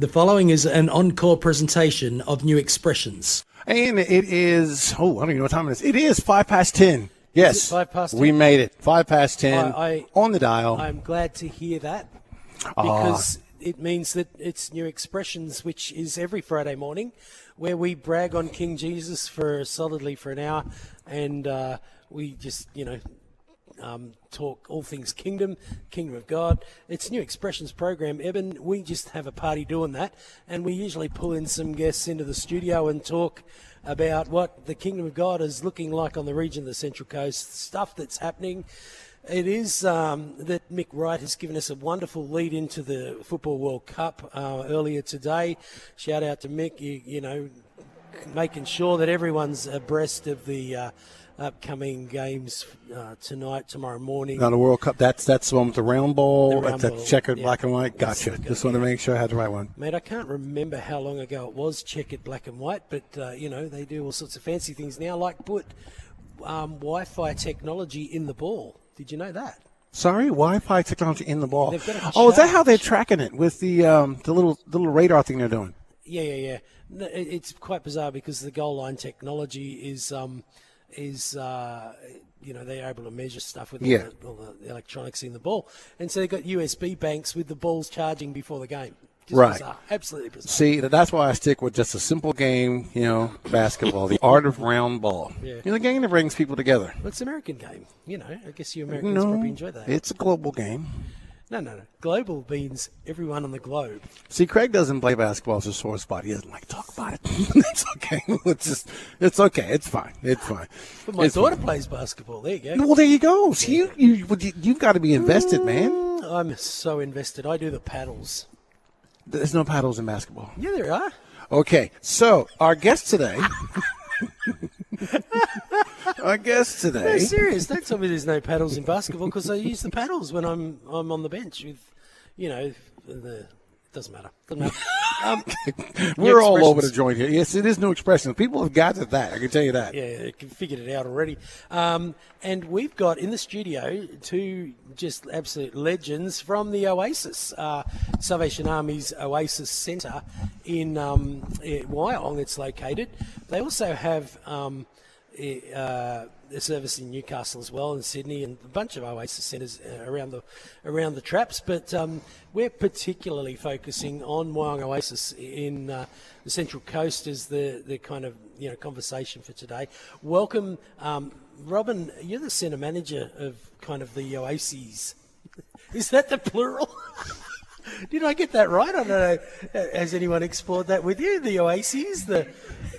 The following is an encore presentation of new expressions. And it is, I don't even know what time it is. It is 10:05. Yes, Is it 10:05? We made it. 10:05 on the dial. I'm glad to hear that because it means that it's New Expressions, which is every Friday morning, where we brag on King Jesus solidly for an hour, and we just, talk all things kingdom of God. It's New Expressions program, Eben. We just have a party doing that, and we usually pull in some guests into the studio and talk about what the kingdom of God is looking like on the region of the Central Coast, stuff that's happening. It is that Mick Wright has given us a wonderful lead into the Football World Cup earlier today. Shout out to Mick, making sure that everyone's abreast of the upcoming games tonight, tomorrow morning. Now the World Cup, that's the one with the round ball, round that's ball, checkered yeah. black and white. Gotcha. Just want to make sure I had the right one. Mate, I can't remember how long ago it was checkered black and white, but, they do all sorts of fancy things now, like put Wi-Fi technology in the ball. Did you know that? Sorry, Wi-Fi technology in the ball. They've got a Oh, is that how charge. they're tracking it with the little radar thing they're doing? Yeah. No, it's quite bizarre because the goal line technology is they're able to measure stuff with all the electronics in the ball. And so they've got USB banks with the balls charging before the game. Just right. Bizarre. Absolutely bizarre. See, that's why I stick with just a simple game, basketball, the art of round ball. Yeah. The game that brings people together. Well, it's an American game. I guess you Americans probably enjoy that. It's a global game. No. Global means everyone on the globe. See, Craig doesn't play basketball as a sore spot. He doesn't like to talk about it. It's okay. It's okay. It's fine. But my daughter plays basketball. There you go. Well, there you go. See, you've got to be invested, man. I'm so invested. I do the paddles. There's no paddles in basketball. Yeah, there are. Okay, so our guest today. No, serious. Don't tell me there's no paddles in basketball because I use the paddles when I'm on the bench with, it doesn't matter. We're all over the joint here. Yes, it is New Expressions. People have got to that. I can tell you that. Yeah, they figured it out already. And we've got in the studio two just absolute legends from the Oasis, Salvation Army's Oasis Centre in Wyong. It's located. They also have a service in Newcastle as well, in Sydney, and a bunch of Oasis centres around the traps. But we're particularly focusing on Wyong Oasis in the Central Coast as the kind of conversation for today. Welcome, Robin. You're the centre manager of kind of the Oasis. Is that the plural? Did I get that right? I don't know. Has anyone explored that with you? The Oases, the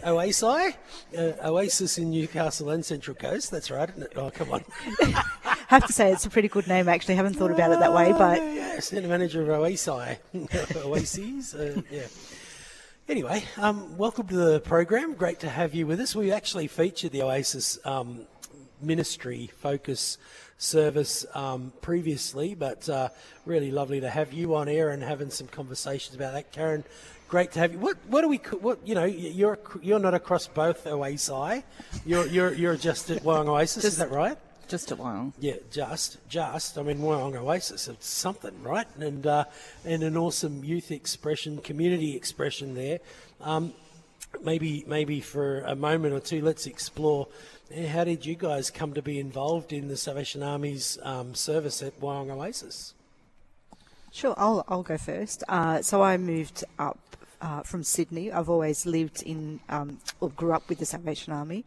Oasi, Oasis in Newcastle and Central Coast. That's right, isn't it? Oh, come on. I have to say it's a pretty good name, actually. Haven't thought about it that way, but... Yeah, centre manager of Oasi. Oases, yeah. Anyway, welcome to the program. Great to have you with us. We actually featured the Oasis ministry focus service previously, but really lovely to have you on air and having some conversations about that, Karen. Great to have you. You're not across both Oasi. You're just at Wyong Oasis, is that right? Just at Wyong. Yeah, just. I mean, Wyong Oasis, it's something, right? And an awesome youth expression, community expression there. Maybe for a moment or two, let's explore. How did you guys come to be involved in the Salvation Army's service at Wyong Oasis? Sure, I'll go first. So I moved up from Sydney. I've always lived in, or grew up with the Salvation Army,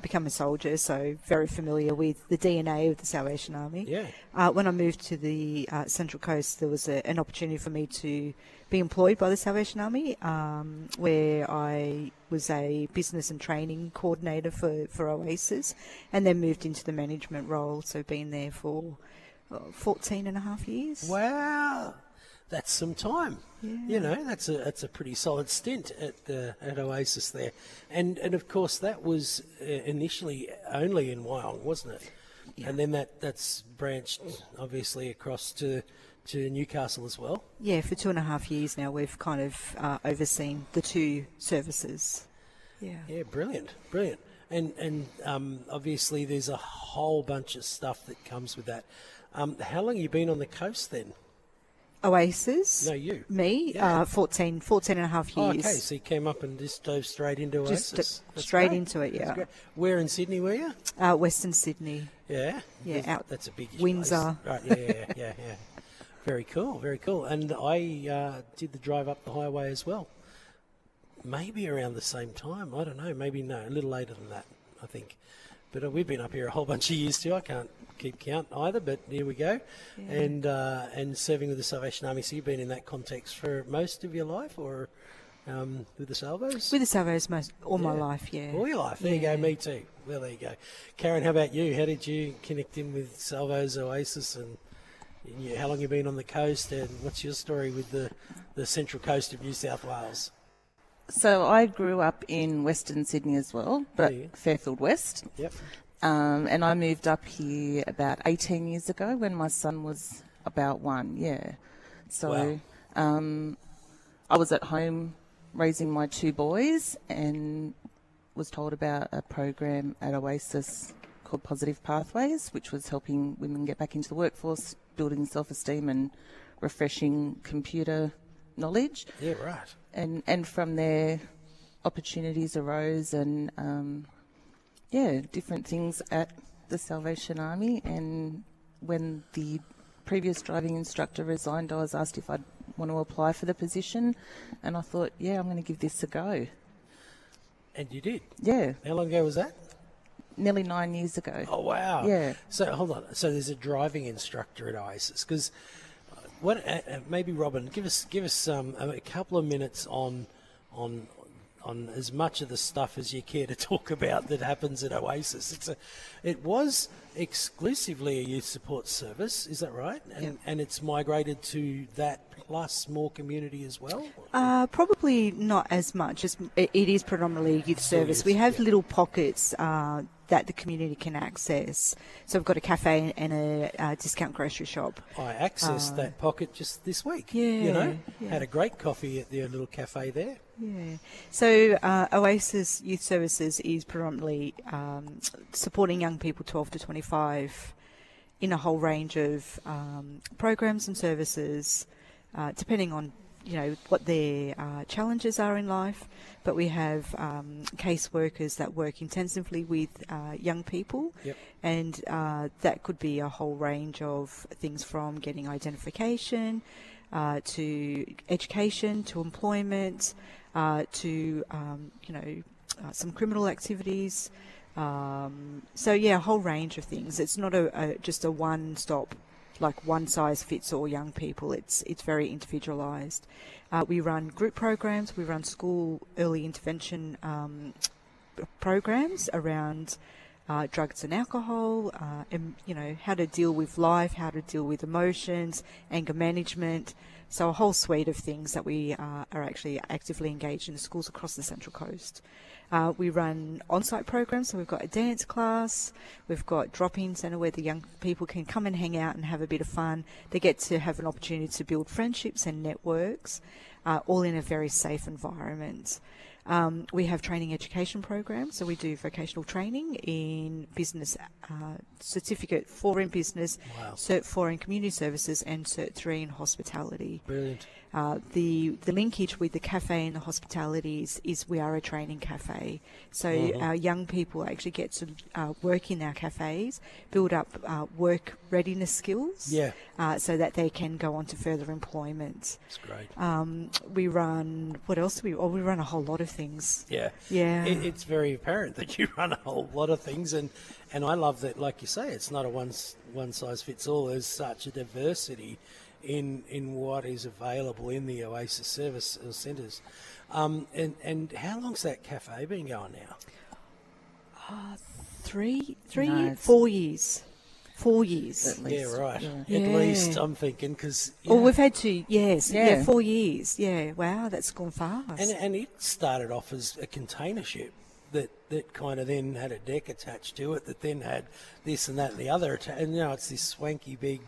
become a soldier, so very familiar with the DNA of the Salvation Army. Yeah. When I moved to the Central Coast, there was an opportunity for me to be employed by the Salvation Army, where I was a business and training coordinator for Oasis, and then moved into the management role, so been there for 14 and a half years. Wow, that's some time. Yeah. That's a pretty solid stint at Oasis there, and of course that was initially only in Wyong, wasn't it? Yeah. And then that's branched obviously across to Newcastle as well. Yeah, for 2.5 years now we've kind of overseen the two services. Yeah, brilliant. And obviously there's a whole bunch of stuff that comes with that. How long have you been on the coast then? Oasis. No, you. Me, Yeah. 14 and a half Oh, years. okay, so you came up and just dove straight into Just Oasis. That's straight great. into it, That's yeah. great. Where in Sydney were you? Western Sydney. Yeah. Yeah, out That's a big Windsor. place. Right, yeah. Very cool, very cool. And I did the drive up the highway as well. Maybe around the same time. I don't know. Maybe no, a little later than that, I think. But we've been up here a whole bunch of years too. I can't keep count either, but here we go. Yeah. And serving with the Salvation Army. So you've been in that context for most of your life, or with the Salvos? With the Salvos all my life, yeah. All your life. There you go. Me too. Well, there you go. Karen, how about you? How did you connect in with Salvos, Oasis, and how long you been on the coast? And what's your story with the central coast of New South Wales? So I grew up in Western Sydney as well, but Fairfield West. Yep. And I moved up here about 18 years ago when my son was about 1, yeah. So I was at home raising my 2 boys and was told about a program at Oasis called Positive Pathways, which was helping women get back into the workforce, building self-esteem and refreshing computer knowledge. Yeah, right. And from there, opportunities arose and, different things at the Salvation Army. And when the previous driving instructor resigned, I was asked if I'd want to apply for the position. And I thought, I'm going to give this a go. And you did? Yeah. How long ago was that? Nearly 9 years ago. Oh, wow. Yeah. So, hold on. So there's a driving instructor at Oasis. Because what? Maybe, Robin, give us a couple of minutes on as much of the stuff as you care to talk about that happens at Oasis. It was exclusively a youth support service, is that right? And it's migrated to that plus more community as well? Probably not as much. It is predominantly a youth service. We have little pockets that the community can access. So we've got a cafe and a discount grocery shop. I accessed that pocket just this week. Yeah. Had a great coffee at their little cafe there. Yeah. So Oasis Youth Services is predominantly supporting young people 12 to 25 in a whole range of programs and services, depending on what their challenges are in life. But we have case workers that work intensively with young people, and that could be a whole range of things from getting identification to education to employment to some criminal activities. So a whole range of things. It's not just a one-stop, like one size fits all young people. It's very individualised. We run group programs. We run school early intervention programs around drugs and alcohol, and how to deal with life, how to deal with emotions, anger management. So a whole suite of things that we are actually actively engaged in the schools across the Central Coast. We run on-site programs, so we've got a dance class, we've got drop-in centre where the young people can come and hang out and have a bit of fun. They get to have an opportunity to build friendships and networks, all in a very safe environment. We have training education programs, so we do vocational training in business, Certificate 4 in business, Cert 4 in community services, and Cert 3 in hospitality. Brilliant. The linkage with the cafe and the hospitality is we are a training cafe. So our young people actually get to work in our cafes, build up work readiness skills, so that they can go on to further employment. That's great. We run, what else do we? Oh, we run a whole lot of things. Yeah. It's very apparent that you run a whole lot of things, and I love that, like you say, it's not a one size fits all. There's such a diversity in what is available in the Oasis service centres. And how long's that cafe been going now? 4 years. 4 years. At least. Yeah, right. Yeah. At least, I'm thinking, because... Oh, we've had to, 4 years. Yeah, wow, that's gone fast. And it started off as a container ship that kind of then had a deck attached to it that then had this and that and the other. And now it's this swanky big...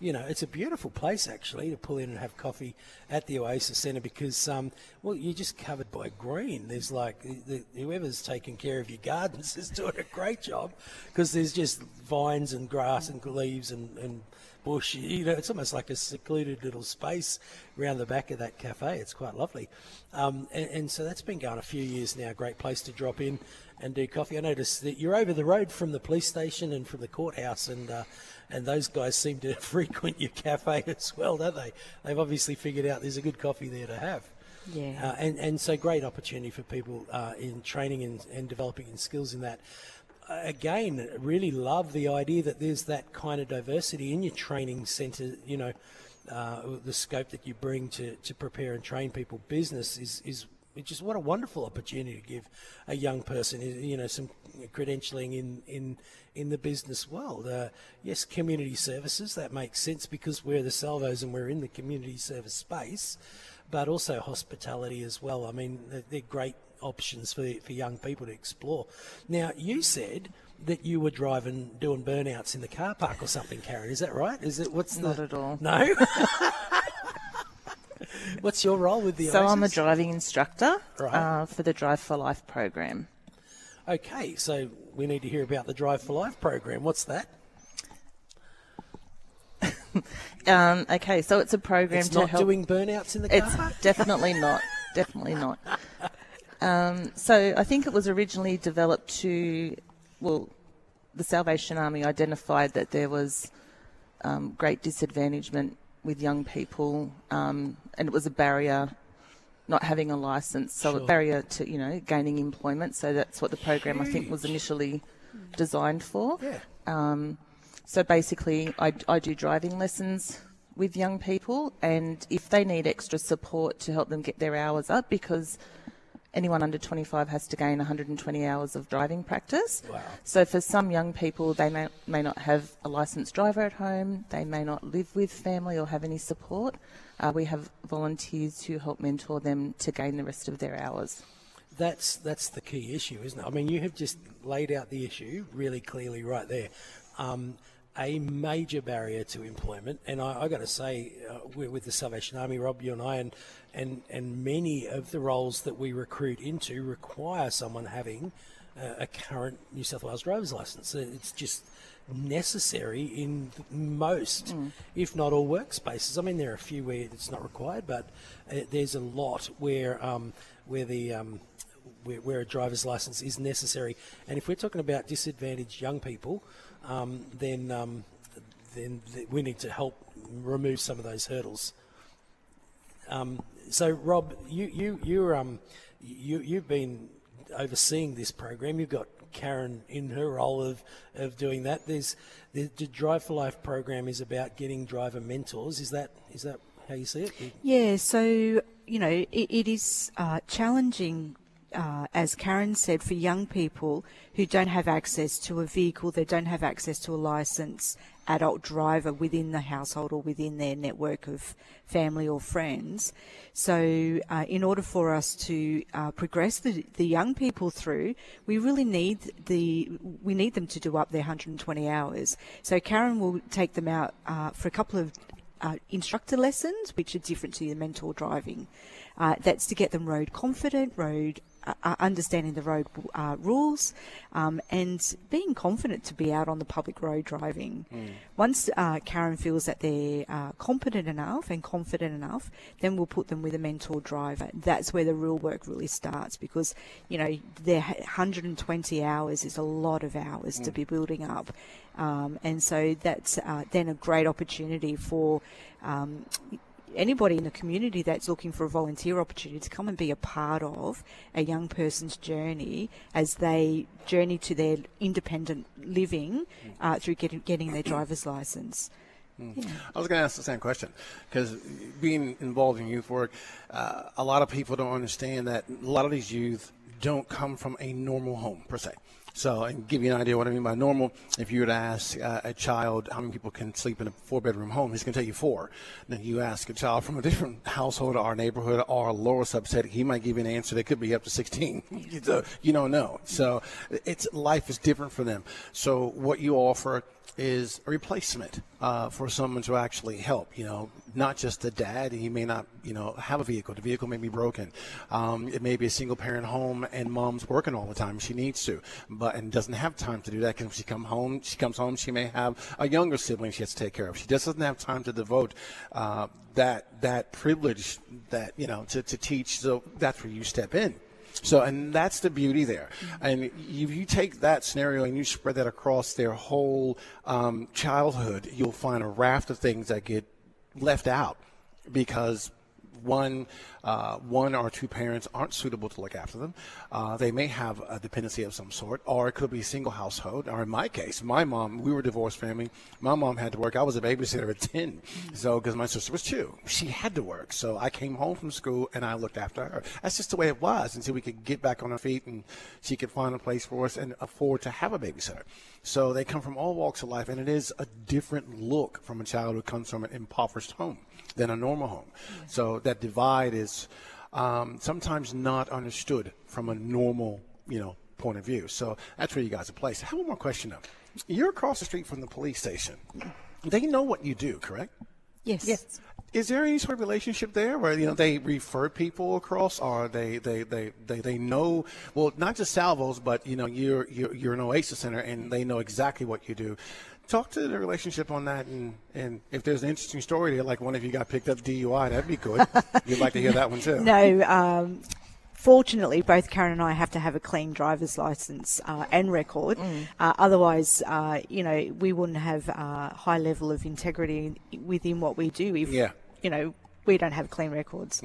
it's a beautiful place, actually, to pull in and have coffee at the Oasis Centre because, you're just covered by green. There's whoever's taking care of your gardens is doing a great job because there's just vines and grass and leaves and bush. It's almost like a secluded little space around the back of that cafe. It's quite lovely. And so that's been going a few years now. Great place to drop in and do coffee. I noticed that you're over the road from the police station and from the courthouse, and those guys seem to frequent your cafe as well, don't they? They've obviously figured out there's a good coffee there to have. Yeah. And so great opportunity for people in training and developing in skills in that. Again, really love the idea that there's that kind of diversity in your training centre. The scope that you bring to prepare and train people. Business is just what a wonderful opportunity to give a young person, some credentialing in the business world. Yes, community services, that makes sense because we're the Salvos and we're in the community service space, but also hospitality as well. I mean, they're great options for young people to explore. Now, you said that you were doing burnouts in the car park or something, Karen. Is that right? Not at all. No? What's your role with the So Oasis? I'm a driving instructor Right. for the Drive for Life program. Okay, so we need to hear about the Drive for Life program. What's that? Okay, so it's a program It's to not help. doing burnouts in the car It's park? definitely not. Definitely not. So I think it was originally developed the Salvation Army identified that there was great disadvantagement with young people, and it was a barrier not having a license, so Sure. a barrier to gaining employment. So that's what the program I think was Huge. initially designed for. Yeah. So basically, I do driving lessons with young people, and if they need extra support to help them get their hours up, because anyone under 25 has to gain 120 hours of driving practice. Wow. So for some young people, they may not have a licensed driver at home, they may not live with family or have any support. We have volunteers who help mentor them to gain the rest of their hours. That's the key issue, isn't it? I mean, you have just laid out the issue really clearly right there. A major barrier to employment, and I got to say, we're with the Salvation Army, Rob, you and I, and many of the roles that we recruit into require someone having a current New South Wales driver's licence. It's just necessary in most, if not all, workspaces. I mean, there are a few where it's not required, but there's a lot where a driver's licence is necessary. And if we're talking about disadvantaged young people, then we need to help remove some of those hurdles. So, Rob, you've been overseeing this program. You've got Karen in her role of doing that. The Drive for Life program is about getting driver mentors. Is that how you see it? Yeah, so, it is challenging, as Karen said, for young people who don't have access to a vehicle, they don't have access to a licensed adult driver within the household or within their network of family or friends. So in order for us to progress the young people through, we really need them to do up their 120 hours. So Karen will take them out for a couple of instructor lessons, which are different to your mentor driving. That's to get them road confident, understanding the road rules, and being confident to be out on the public road driving. Once Karen feels that they're competent enough and confident enough, then we'll put them with a mentor driver. That's where the real work really starts, because their 120 hours is a lot of hours to be building up, and so that's then a great opportunity for anybody in the community that's looking for a volunteer opportunity to come and be a part of a young person's journey as they journey to their independent living through getting their driver's license. Yeah. I was going to ask the same question, because being involved in youth work, a lot of people don't understand that a lot of these youth don't come from a normal home per se. So, and give you an idea what I mean by normal, if you were to ask a child how many people can sleep in a 4-bedroom home, he's going to tell you 4. Then you ask a child from a different household or neighborhood or a lower subset, he might give you an answer that could be up to 16. So you don't know. So life is different for them. So what you offer is a replacement for someone to actually help, not just the dad. He may not, have a vehicle. The vehicle may be broken. It may be a single parent home and mom's working all the time. She needs to. but and doesn't have time to do that because she comes home, she may have a younger sibling she has to take care of. She just doesn't have time to devote that privilege that to teach. So that's where you step in. So, and that's the beauty there. And if you take that scenario and you spread that across their whole childhood, you'll find a raft of things that get left out because one or two parents aren't suitable to look after them. They may have a dependency of some sort, or it could be a single household. Or in my case, my mom, we were a divorced family. My mom had to work. I was a babysitter at 10, so because my sister was 2. She had to work. So I came home from school and I looked after her. That's just the way it was until we could get back on our feet and she could find a place for us and afford to have a babysitter. So they come from all walks of life, and it is a different look from a child who comes from an impoverished home than a normal home. So that divide is sometimes not understood from a normal, point of view. So that's where you guys are placed. I have one more question though. You're across the street from the police station. They know what you do, correct? Yes. Yes. Is there any sort of relationship there where they refer people across, or they know, well, not just Salvos, but you're an Oasis center and they know exactly what you do. Talk to the relationship on that, and if there's an interesting story there, like one of you got picked up DUI, that'd be good. You'd like to hear that one too. No, fortunately, both Karen and I have to have a clean driver's license and record. Otherwise, we wouldn't have a high level of integrity within what we do if, we don't have clean records.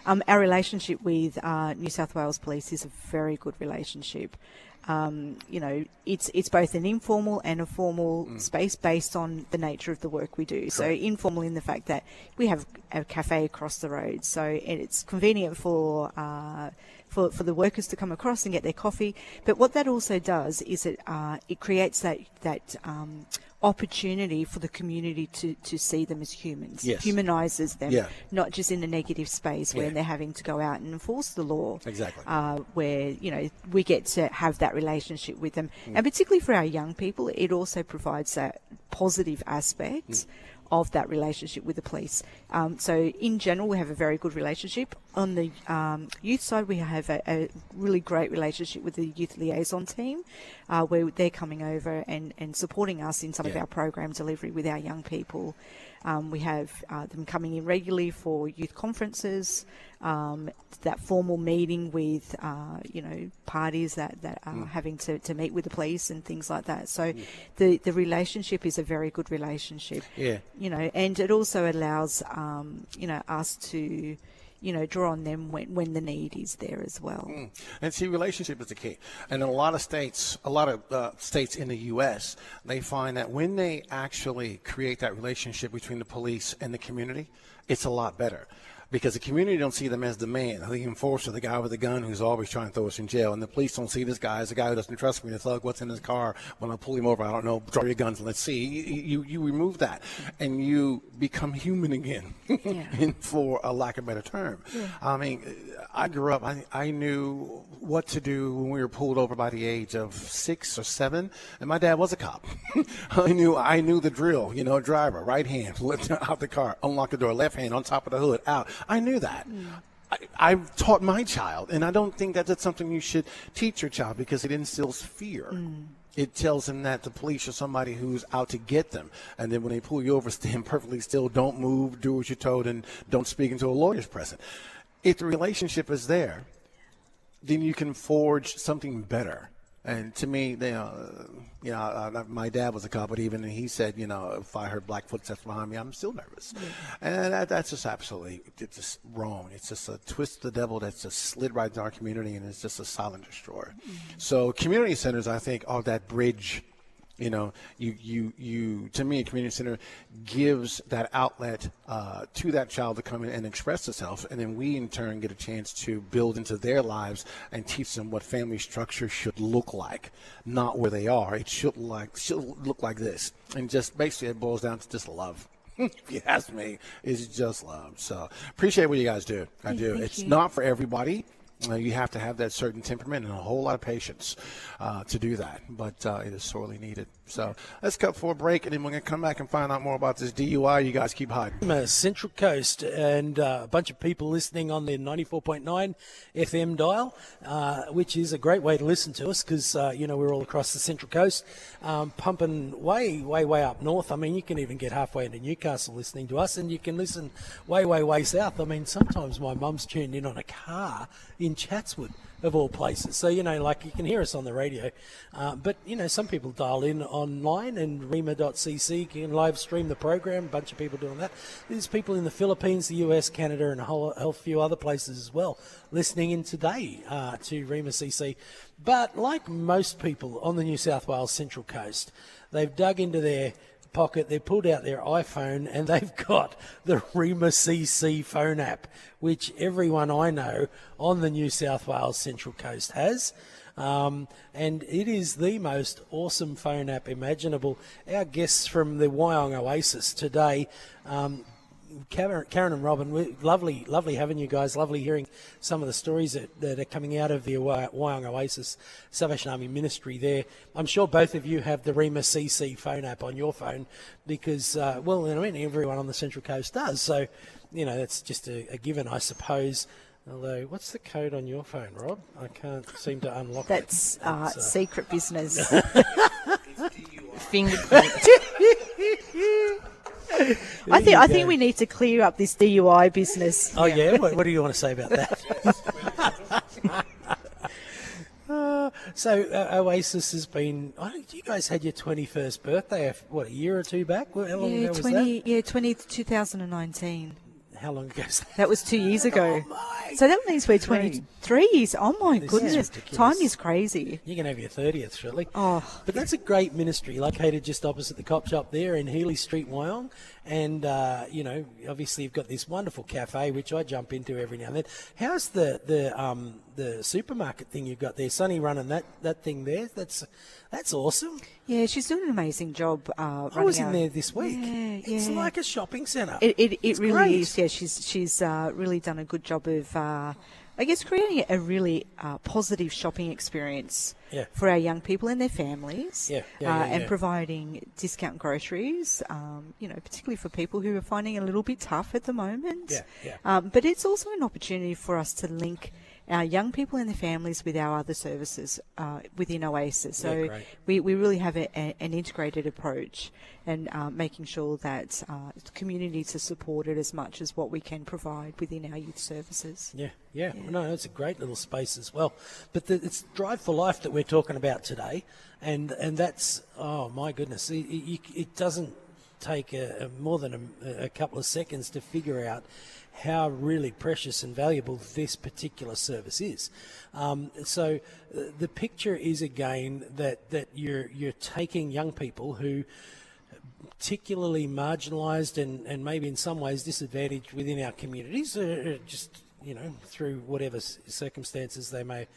Our relationship with New South Wales Police is a very good relationship. It's both an informal and a formal space based on the nature of the work we do. Correct. So informal in the fact that we have a cafe across the road, so it's convenient for the workers to come across and get their coffee. But what that also does is it creates that opportunity for the community to see them as humans. Yes. Humanises them, not just in a negative space where they're having to go out and enforce the law. Exactly. Where, we get to have that relationship with them. And particularly for our young people, it also provides that positive aspect of that relationship with the police. So in general, we have a very good relationship. On the youth side, we have a really great relationship with the youth liaison team, where they're coming over and supporting us in some of our program delivery with our young people. We have them coming in regularly for youth conferences, that formal meeting with, parties that are having to meet with the police and things like that. So the relationship is a very good relationship. Yeah. And it also allows, us to, draw on them when the need is there as well. And see, relationship is the key. And in a lot of states in the U.S., they find that when they actually create that relationship between the police and the community, it's a lot better. Because the community don't see them as the man, the enforcer, the guy with the gun who's always trying to throw us in jail. And the police don't see this guy as a guy who doesn't trust me, the thug, what's in his car. When I pull him over, I don't know, draw your guns, let's see. You remove that, and you become human again, for a lack of a better term. Yeah. I mean, I grew up, I knew what to do when we were pulled over by the age of 6 or 7, and my dad was a cop. I knew the drill, driver, right hand, lift out the car, unlock the door, left hand on top of the hood, out. I knew that. I've taught my child, and I don't think that's something you should teach your child because it instills fear. It tells them that the police are somebody who's out to get them. And then when they pull you over, stand perfectly still, don't move, do what you're told, and don't speak until a lawyer's present. If the relationship is there, then you can forge something better. And to me, my dad was a cop, but even he said, if I heard black footsteps behind me, I'm still nervous. And that's just absolutely, it's just wrong. It's just a twist of the devil that's just slid right into our community, and it's just a silent destroyer. So community centers, I think, are that bridge. To me, a community center gives that outlet to that child to come in and express itself, and then we in turn get a chance to build into their lives and teach them what family structure should look like, not where they are. It should look like this, and just basically it boils down to just love. If you ask me, it's just love. So appreciate what you guys do. I do. It's not for everybody. You have to have that certain temperament and a whole lot of patience to do that, but it is sorely needed. So let's cut for a break, and then we're going to come back and find out more about this DUI. You guys keep hiding. Central Coast, and a bunch of people listening on the 94.9 FM dial, which is a great way to listen to us because, we're all across the Central Coast, pumping way up north. I mean, you can even get halfway into Newcastle listening to us, and you can listen way south. I mean, sometimes my mum's tuned in on a car in Chatswood, of all places. So, you can hear us on the radio. But, some people dial in online, and rema.cc can live stream the program. A bunch of people doing that. There's people in the Philippines, the US, Canada, and a whole few other places as well listening in today to Rema CC. But like most people on the New South Wales Central Coast, they've dug into their pocket, they pulled out their iPhone, and they've got the Rema CC phone app, which everyone I know on the New South Wales Central Coast has. And it is the most awesome phone app imaginable. Our guests from the Wyong Oasis today, Karen and Robin, lovely having you guys. Lovely hearing some of the stories that are coming out of the Wyong Oasis Salvation Army ministry there. I'm sure both of you have the Rema CC phone app on your phone because, everyone on the Central Coast does. So, that's just a given, I suppose. Although, what's the code on your phone, Rob? I can't seem to unlock it. That's secret business. Fingerprint. I think we need to clear up this DUI business. Oh, yeah? What do you want to say about that? Oasis has been... you guys had your 21st birthday, a year or two back? How long ago was that? Yeah, 2019. How long ago was that? That was 2 years ago. Oh, my. So that means we're 23 years. Oh, my This goodness. is ridiculous. Time is crazy. You're going to have your 30th shortly. Oh. But that's a great ministry located just opposite the cop shop there in Healy Street, Wyong. And, obviously you've got this wonderful cafe, which I jump into every now and then. How's the supermarket thing you've got there? Sonny running that thing there? That's awesome. Yeah, she's doing an amazing job. I was in there this week. Yeah, It's yeah. like a shopping centre. It really great. is. Yeah, she's really done a good job of, creating a really positive shopping experience for our young people and their families. And providing discount groceries, particularly for people who are finding it a little bit tough at the moment. But it's also an opportunity for us to link our young people and their families with our other services within Oasis. So we really have an integrated approach and making sure that communities are supported as much as what we can provide within our youth services. Yeah. No, it's a great little space as well. But it's Drive for Life that we're talking about today, and that's, oh my goodness, it doesn't take more than a couple of seconds to figure out how really precious and valuable this particular service is. So the picture is again that you're taking young people who particularly marginalised and maybe in some ways disadvantaged within our communities, just through whatever circumstances they may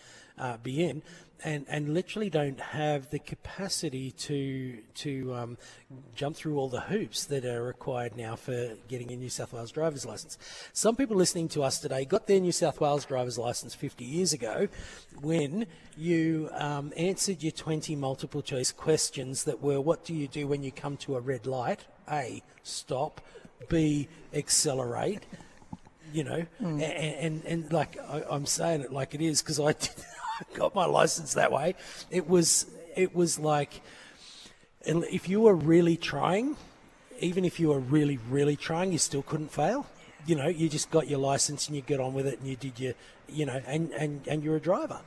be in, and literally don't have the capacity to jump through all the hoops that are required now for getting a New South Wales driver's licence. Some people listening to us today got their New South Wales driver's licence 50 years ago when you answered your 20 multiple choice questions that were, what do you do when you come to a red light? A, stop. B, accelerate. And like I'm saying it like it is because I got my license that way. It was like, if you were really trying, even if you were really trying, you still couldn't fail. You just got your license and you get on with it and you did your, and you're a driver.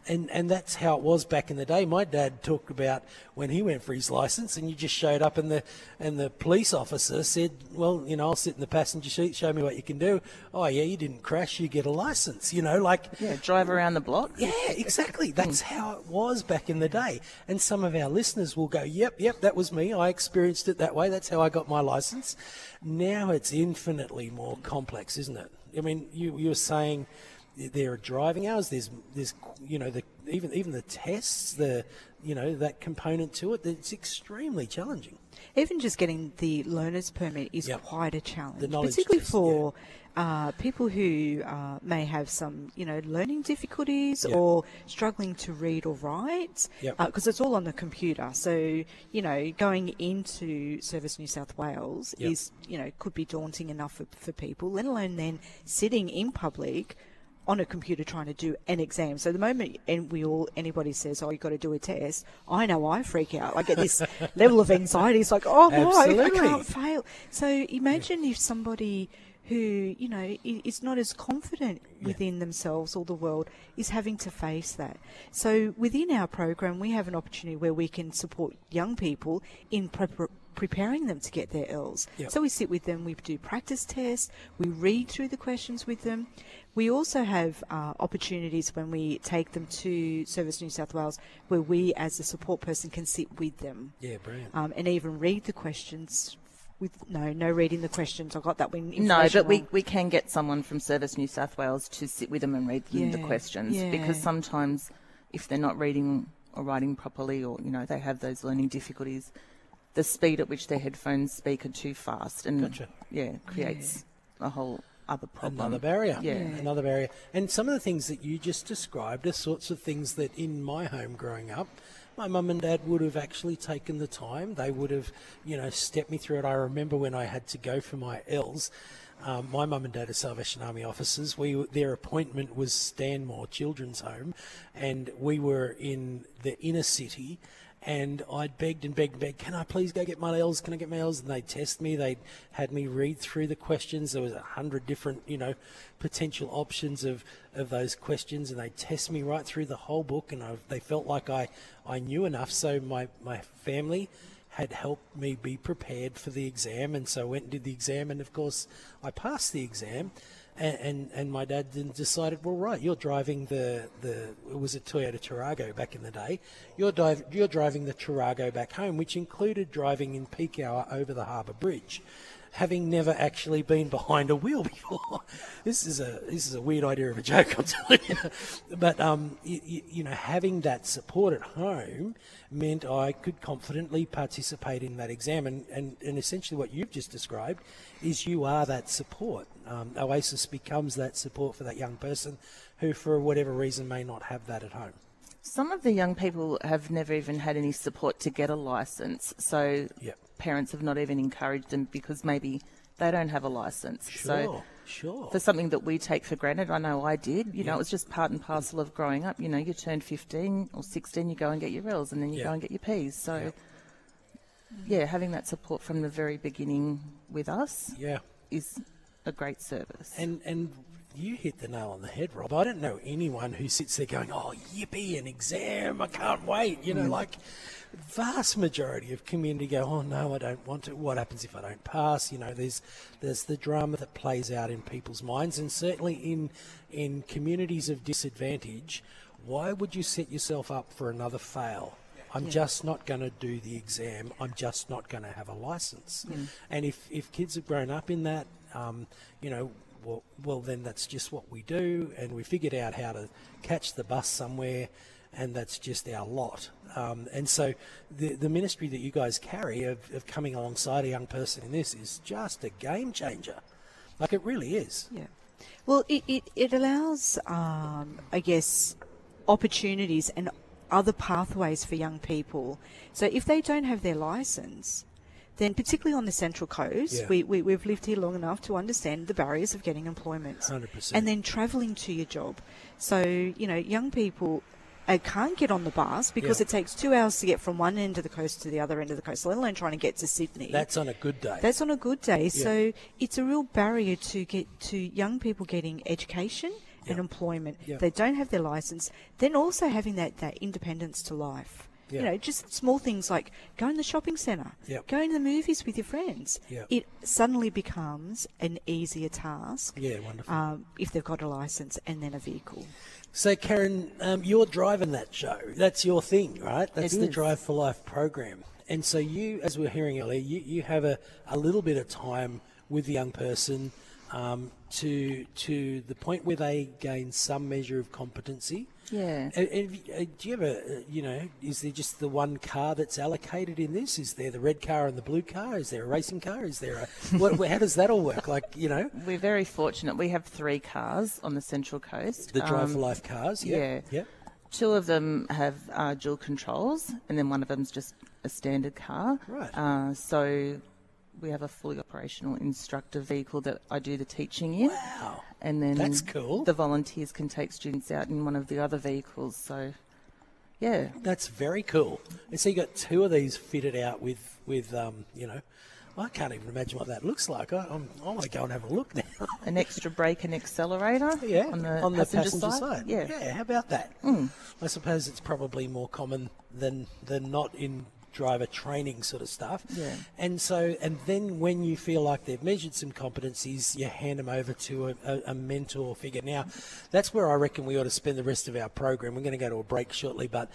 And that's how it was back in the day. My dad talked about when he went for his license, and you just showed up, and the police officer said, "Well, I'll sit in the passenger seat. Show me what you can do." Oh yeah, you didn't crash. You get a license. Drive around the block. Yeah, exactly. That's how it was back in the day. And some of our listeners will go, "Yep, that was me. I experienced it that way. That's how I got my license." Now it's infinitely more complex, isn't it? I mean, you were saying, there are driving hours. There's even the tests, that component to it. It's extremely challenging. Even just getting the learner's permit is quite a challenge, The knowledge particularly test, for people who may have some, learning difficulties or struggling to read or write, because it's all on the computer. So, going into Service New South Wales is, could be daunting enough for people, let alone then sitting in public on a computer trying to do an exam. So the moment anybody says, "Oh, you've got to do a test," I know I freak out. I get this level of anxiety. It's like, oh no, I can't fail. So imagine if somebody who, is not as confident within themselves or the world is having to face that. So within our program, we have an opportunity where we can support young people in preparing them to get their L's. So we sit with them, we do practice tests, we read through the questions with them. We also have opportunities when we take them to Service New South Wales where we as a support person can sit with them. Yeah, brilliant. And even read the questions. No reading the questions. I got that one. No, but we can get someone from Service New South Wales to sit with them and read them the questions, because sometimes if they're not reading or writing properly, or they have those learning difficulties, the speed at which their headphones speak are too fast, and creates a whole other problem. Another barrier. Another barrier. And some of the things that you just described are sorts of things that in my home growing up, my mum and dad would have actually taken the time. They would have, stepped me through it. I remember when I had to go for my L's, my mum and dad are Salvation Army officers. Their appointment was Stanmore Children's Home, and we were in the inner city. And I'd begged and begged and begged, can I please go get my L's? Can I get my L's? And they'd test me. They'd had me read through the questions. There was 100 different, potential options of those questions. And they'd test me right through the whole book. And they felt like I knew enough. So my family had helped me be prepared for the exam. And so I went and did the exam. And, of course, I passed the exam. And my dad then decided, well, right, you're driving it was a Toyota Tarago back in the day. You're driving the Tarago back home, which included driving in peak hour over the Harbour Bridge, having never actually been behind a wheel before. This is a weird idea of a joke, I'm telling you. But having that support at home meant I could confidently participate in that exam. And essentially what you've just described is you are that support. Oasis becomes that support for that young person who, for whatever reason, may not have that at home. Some of the young people have never even had any support to get a licence, so parents have not even encouraged them because maybe they don't have a licence. Sure. For something that we take for granted, I know I did, it was just part and parcel of growing up. You turn 15 or 16, you go and get your L's, and then you go and get your P's. So, having that support from the very beginning with us is a great service. And you hit the nail on the head, Rob. I don't know anyone who sits there going, oh, yippee, an exam, I can't wait. Vast majority of community go, oh, no, I don't want to. What happens if I don't pass? There's the drama that plays out in people's minds, and certainly in communities of disadvantage, why would you set yourself up for another fail? I'm just not going to do the exam. I'm just not going to have a licence. And if kids have grown up in that, well, then that's just what we do, and we figured out how to catch the bus somewhere, and that's just our lot. And so the ministry that you guys carry of coming alongside a young person in this is just a game changer. Like, it really is. Yeah. Well, it allows, I guess, opportunities and other pathways for young people. So if they don't have their licence, then particularly on the Central Coast, we've lived here long enough to understand the barriers of getting employment. 100%. And then travelling to your job. So, young people can't get on the bus because it takes 2 hours to get from one end of the coast to the other end of the coast, let alone trying to get to Sydney. That's on a good day. Yeah. So it's a real barrier to get to young people getting education and employment. They don't have their licence. Then also having that independence to life. Just small things like going to the shopping centre, going to the movies with your friends. It suddenly becomes an easier task if they've got a licence and then a vehicle. So, Karen, you're driving that show. That's your thing, right? That's the Drive for Life program. And so you, as we were hearing earlier, you have a little bit of time with the young person to the point where they gain some measure of competency. Yeah. Do you ever, is there just the one car that's allocated in this? Is there the red car and the blue car? Is there a racing car? Is there how does that all work? We're very fortunate. We have 3 cars on the Central Coast. The Drive for Life cars? Yeah. Yeah. 2 of them have dual controls, and then one of them's just a standard car. Right. So we have a fully operational instructor vehicle that I do the teaching in. Wow. And then That's cool. The volunteers can take students out in one of the other vehicles. So, yeah. That's very cool. And so you got 2 of these fitted out with I can't even imagine what that looks like. I want to go and have a look now. An extra brake and accelerator on the passenger side. Yeah, how about that? I suppose it's probably more common than not in driver training sort of stuff. Yeah. And then when you feel like they've measured some competencies, you hand them over to a mentor figure. Now, that's where I reckon we ought to spend the rest of our program. We're going to go to a break shortly, but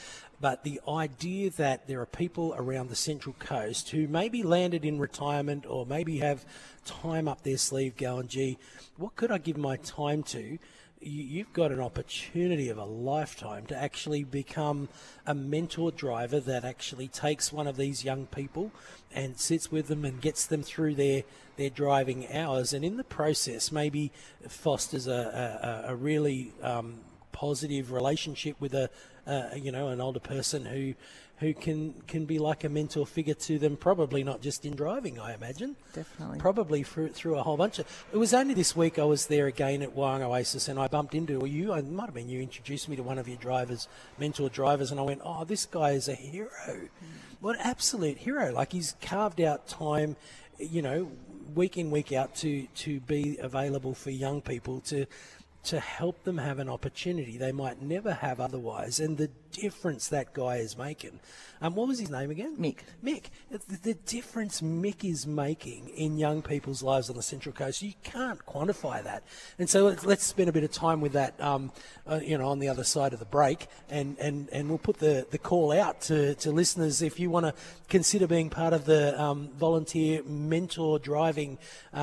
the idea that there are people around the Central Coast who maybe landed in retirement or maybe have time up their sleeve going, gee, what could I give my time to? You've got an opportunity of a lifetime to actually become a mentor driver that actually takes one of these young people and sits with them and gets them through their driving hours, and in the process maybe fosters a really positive relationship with an older person who can be like a mentor figure to them, probably not just in driving, I imagine. Definitely. Probably through a whole bunch of... It was only this week I was there again at Wyong Oasis, and I bumped into you. It might have been you introduced me to one of your drivers, mentor drivers, and I went, oh, this guy is a hero. What an absolute hero. Like, he's carved out time, week in, week out to be available for young people to help them have an opportunity they might never have otherwise, and the difference that guy is making. What was his name again? Mick. The difference Mick is making in young people's lives on the Central Coast, you can't quantify that. And so let's spend a bit of time with that, on the other side of the break, and we'll put the call out to listeners. If you want to consider being part of the volunteer mentor driving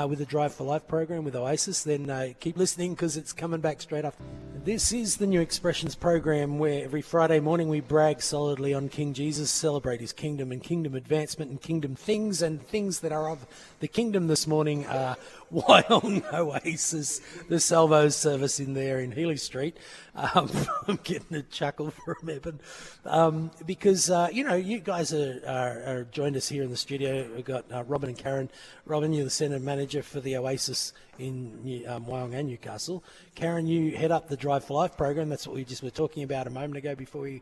with the Drive for Life program with Oasis, then keep listening, because it's coming back straight up. This is the New Expressions program, where every Friday morning we brag solidly on King Jesus, celebrate his kingdom and kingdom advancement and kingdom things, and things that are of the kingdom. This morning are Wyong Oasis, the Salvos service in there in Healy Street. I'm getting a chuckle from Evan because you guys are joined us here in the studio. We've got Robin and Karen. Robin, you're the centre manager for the Oasis in Wyong and Newcastle. Karen, you head up the Drive for Life program. That's what we just were talking about a moment ago before we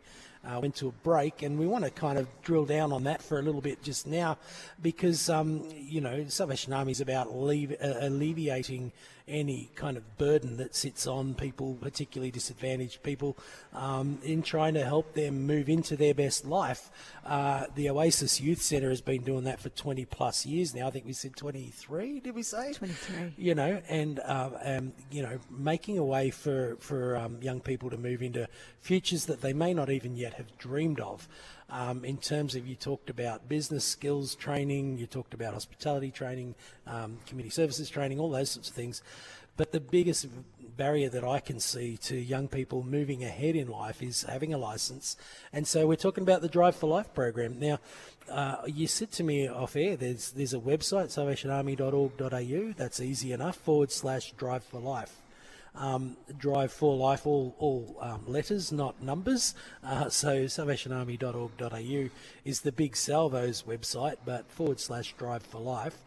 went to a break, and we want to kind of drill down on that for a little bit just now, because Salvation Army is about alleviating any kind of burden that sits on people, particularly disadvantaged people, in trying to help them move into their best life. The Oasis Youth Centre has been doing that for 20 plus years now. I think we said 23, did we say? 23. And making a way for young people to move into futures that they may not even yet have dreamed of. In terms of, you talked about business skills training, you talked about hospitality training, community services training, all those sorts of things. But the biggest barrier that I can see to young people moving ahead in life is having a license. And so we're talking about the Drive for Life program. Now, you said to me off air, there's a website, salvationarmy.org.au, that's easy enough, /Drive for Life. Drive for Life, all letters, not numbers. So salvationarmy.org.au is the big Salvos website, but /Drive for Life.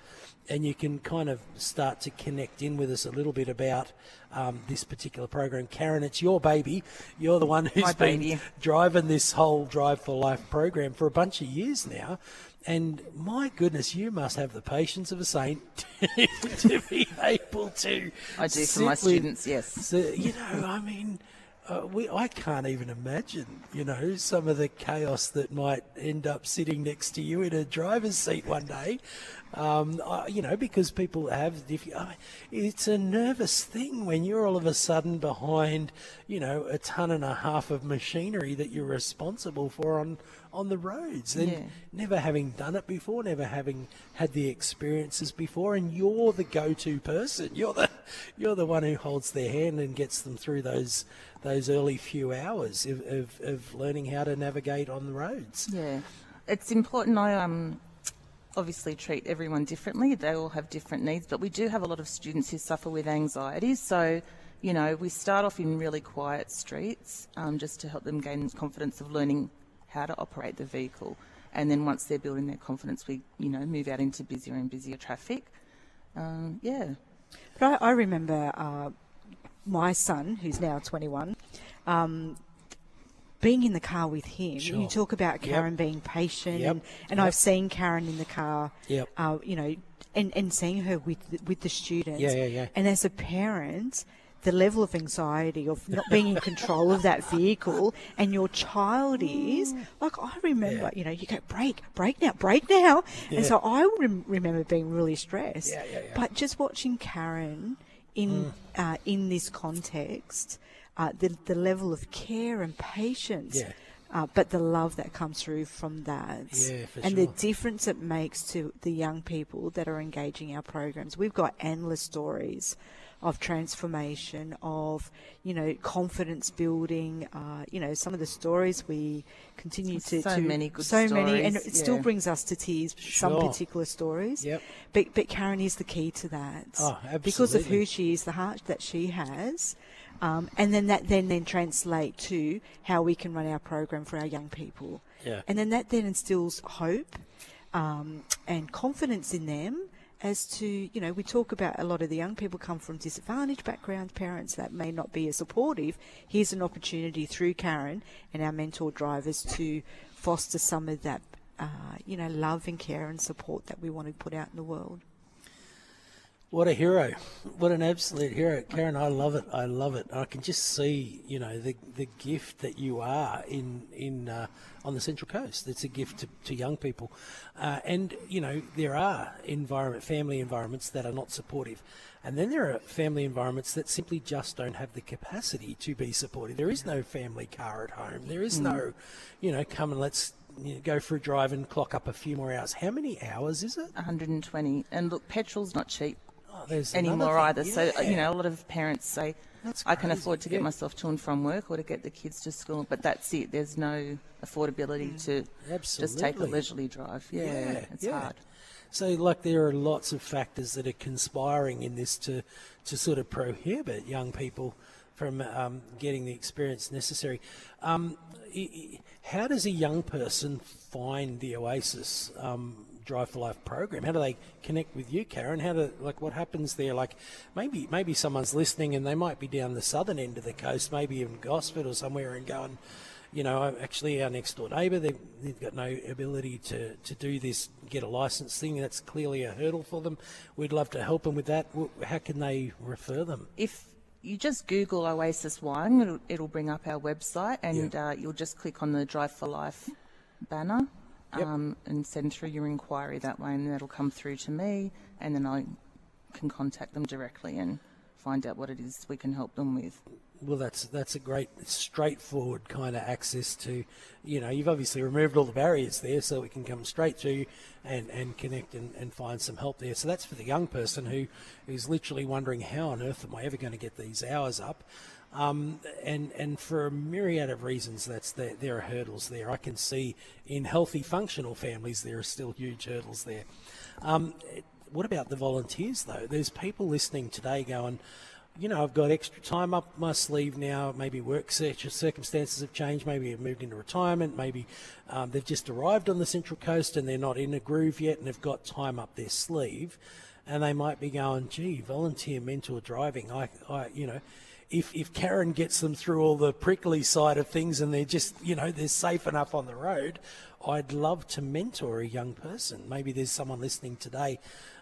And you can kind of start to connect in with us a little bit about this particular program. Karen, it's your baby. You're the one who's been driving this whole Drive for Life program for a bunch of years now. And my goodness, you must have the patience of a saint to be able to. I do for my students, yes. So, I can't even imagine, some of the chaos that might end up sitting next to you in a driver's seat one day. Because people have, it's a nervous thing when you're all of a sudden behind, a ton and a half of machinery that you're responsible for on the roads, and never having done it before, never having had the experiences before, and you're the go-to person. You're the one who holds their hand and gets them through those early few hours of learning how to navigate on the roads. Yeah, it's important. I obviously treat everyone differently. They all have different needs, but we do have a lot of students who suffer with anxiety. So, we start off in really quiet streets just to help them gain confidence of learning how to operate the vehicle. And then once they're building their confidence, we, move out into busier and busier traffic. But I remember my son, who's now 21, being in the car with him. Sure. You talk about Karen being patient, and I've seen Karen in the car, and seeing her with the students. And as a parent, the level of anxiety of not being in control of that vehicle, and your child is, like, I remember, you go, brake now. And so I remember being really stressed. But just watching Karen in this context, the level of care and patience, but the love that comes through from that, and the difference it makes to the young people that are engaging our programs. We've got endless stories of transformation, of, confidence building, some of the stories we continue to... So many good stories. And it still brings us to tears, some particular stories. But Karen is the key to that. Oh, absolutely. Because of who she is, the heart that she has, and then that then translate to how we can run our program for our young people. And then that then instills hope and confidence in them, as to, we talk about a lot of the young people come from disadvantaged backgrounds, parents that may not be as supportive. Here's an opportunity through Karen and our mentor drivers to foster some of that, love and care and support that we want to put out in the world. What a hero. What an absolute hero. Karen, I love it. I can just see, the gift that you are on the Central Coast. It's a gift to young people. And there are family environments that are not supportive. And then there are family environments that simply just don't have the capacity to be supportive. There is no family car at home. There is no, come and let's go for a drive and clock up a few more hours. How many hours is it? 120. And look, petrol's not cheap there's anymore another either. thing. So, a lot of parents say, That's I can crazy. afford to get myself to and from work or to get the kids to school, but that's it. There's no affordability to just take a leisurely drive. It's hard. So, there are lots of factors that are conspiring in this to sort of prohibit young people from getting the experience necessary. How does a young person find the Oasis Drive for Life program? How do they connect with you, Karen? What happens there? Maybe someone's listening and they might be down the southern end of the coast, maybe in Gosford or somewhere, and going, actually our next door neighbour, they've got no ability to do this, get a licence thing. That's clearly a hurdle for them. We'd love to help them with that. How can they refer them? If you just Google Oasis Wine, it'll bring up our website, and you'll just click on the Drive for Life banner. And send through your inquiry that way, and that'll come through to me, and then I can contact them directly and find out what it is we can help them with. Well, that's a great, straightforward kind of access to, you've obviously removed all the barriers there so we can come straight to you and connect and find some help there. So that's for the young person who is literally wondering, how on earth am I ever going to get these hours up? And for a myriad of reasons, there are hurdles there. I can see in healthy, functional families there are still huge hurdles there. What about the volunteers, though? There's people listening today going, I've got extra time up my sleeve now. Maybe work circumstances have changed. Maybe they've moved into retirement. Maybe they've just arrived on the Central Coast and they're not in a groove yet and they've got time up their sleeve. And they might be going, gee, volunteer mentor driving. If Karen gets them through all the prickly side of things and they're just, they're safe enough on the road, I'd love to mentor a young person. Maybe there's someone listening today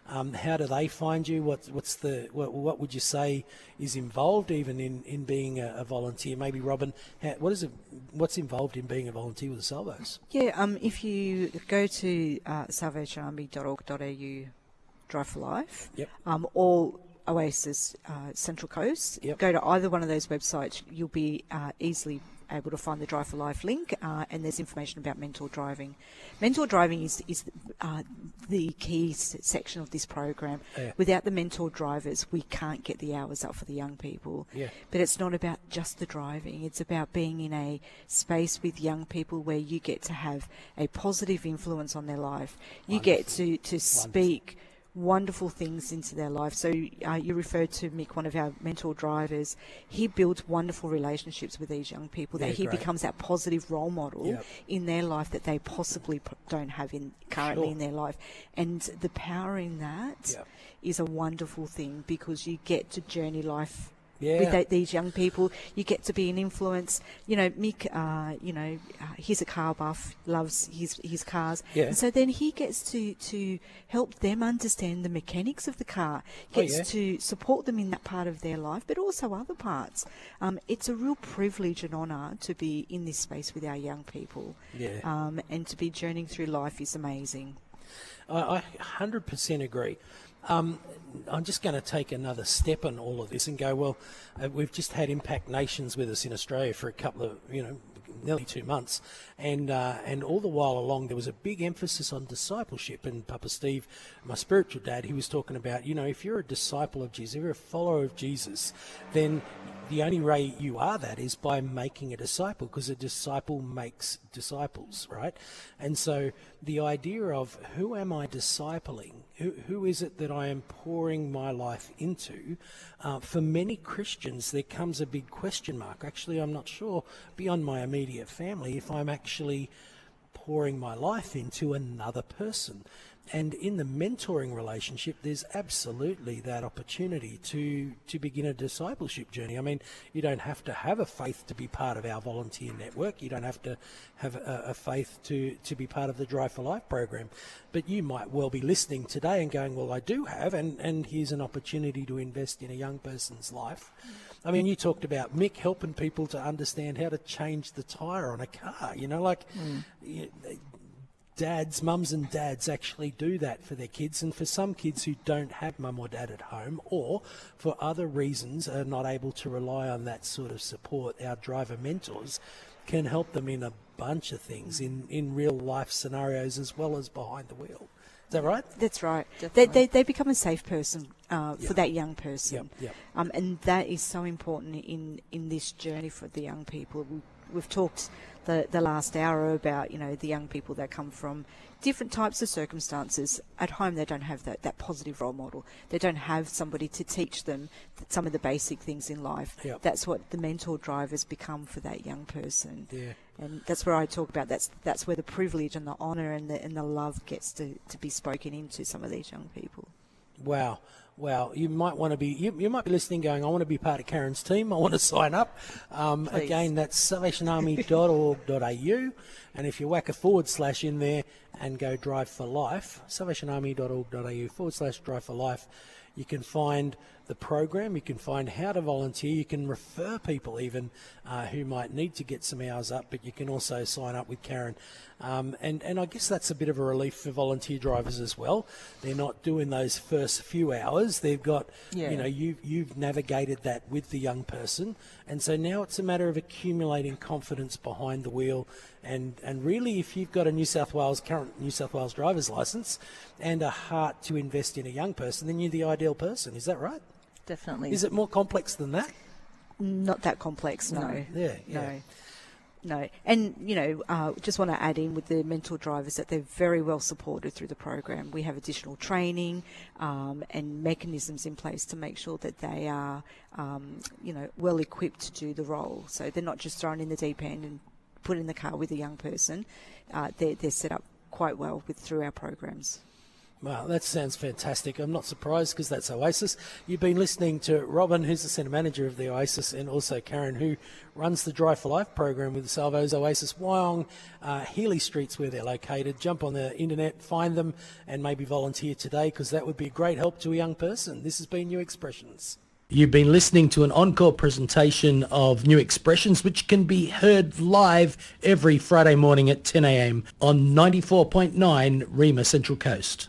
How do they find you? What would you say is involved even in being a volunteer? Maybe Robin, what's involved in being a volunteer with the Salvos? Yeah, if you go to salvationarmy.org.au Drive for Life, Yep. Or Oasis Central Coast, Yep. go to either one of those websites. You'll be easily able to find the Drive for Life link, and there's information about mentor driving. Mentor driving is the key section of this program. Yeah. Without the mentor drivers, we can't get the hours up for the young people. Yeah. But it's not about just the driving. It's about being in a space with young people where you get to have a positive influence on their life. You get to speak wonderful things into their life. So you referred to Mick, one of our mentor drivers. He builds wonderful relationships with these young people, that he great. becomes that positive role model Yep. in their life that they possibly don't have currently Sure. in their life. And the power in that is a wonderful thing, because you get to journey life with these young people. You get to be an influence. Mick, he's a car buff, loves his cars. Yeah. And so then he gets to help them understand the mechanics of the car, gets to support them in that part of their life, but also other parts. It's a real privilege and honour to be in this space with our young people. Yeah. And to be journeying through life is amazing. I 100% agree. I'm just going to take another step on all of this and go, well, we've just had Impact Nations with us in Australia for a couple of, nearly 2 months, and all the while along there was a big emphasis on discipleship. And Papa Steve, my spiritual dad, he was talking about, if you're a disciple of Jesus, if you're a follower of Jesus, then the only way you are that is by making a disciple, because a disciple makes disciples, right? And so the idea of who am I discipling? Who is it that I am pouring my life into? For many Christians, there comes a big question mark. Actually, I'm not sure, beyond my immediate family, if I'm actually pouring my life into another person. And in the mentoring relationship, there's absolutely that opportunity to begin a discipleship journey. I mean, you don't have to have a faith to be part of our volunteer network. You don't have to have a faith to be part of the Drive for Life program. But you might well be listening today and going, well, I do have, and here's an opportunity to invest in a young person's life. I mean, you talked about Mick helping people to understand how to change the tyre on a car. Mums and dads actually do that for their kids, and for some kids who don't have mum or dad at home, or for other reasons are not able to rely on that sort of support, our driver mentors can help them in a bunch of things, in real life scenarios as well as behind the wheel. Is that right? That's right. Definitely. They become a safe person for that young person. Yep. And that is so important in this journey for the young people. We've talked the last hour about, the young people that come from different types of circumstances. At home, they don't have that positive role model. They don't have somebody to teach them some of the basic things in life. Yep. That's what the mentor drivers become for that young person. Yeah. And that's where I talk about that's where the privilege and the honour and the love gets to be spoken into some of these young people. Wow. You might want to be. You might be listening, going, "I want to be part of Karen's team. I want to sign up." Again, that's salvationarmy.org.au, and if you whack a / in there and go Drive for Life, salvationarmy.org.au / Drive for Life, you can find the program. You can find how to volunteer. You can refer people even who might need to get some hours up, but you can also sign up with Karen. And I guess that's a bit of a relief for volunteer drivers as well. They're not doing those first few hours. They've got, you've navigated that with the young person. And so now it's a matter of accumulating confidence behind the wheel. And really, if you've got a current New South Wales driver's licence and a heart to invest in a young person, then you're the ideal person. Is that right? Definitely. Is it more complex than that? Not that complex, no. No. And, just want to add in with the mentor drivers that they're very well supported through the program. We have additional training and mechanisms in place to make sure that they are, well equipped to do the role. So they're not just thrown in the deep end and put in the car with a young person. They're set up quite well through our programs. Well, that sounds fantastic. I'm not surprised because that's Oasis. You've been listening to Robin, who's the centre manager of the Oasis, and also Karen, who runs the Drive for Life program with the Salvos Oasis Wyong. Healy Street's where they're located. Jump on the internet, find them, and maybe volunteer today because that would be a great help to a young person. This has been New Expressions. You've been listening to an Encore presentation of New Expressions, which can be heard live every Friday morning at 10 a.m. on 94.9 Rima Central Coast.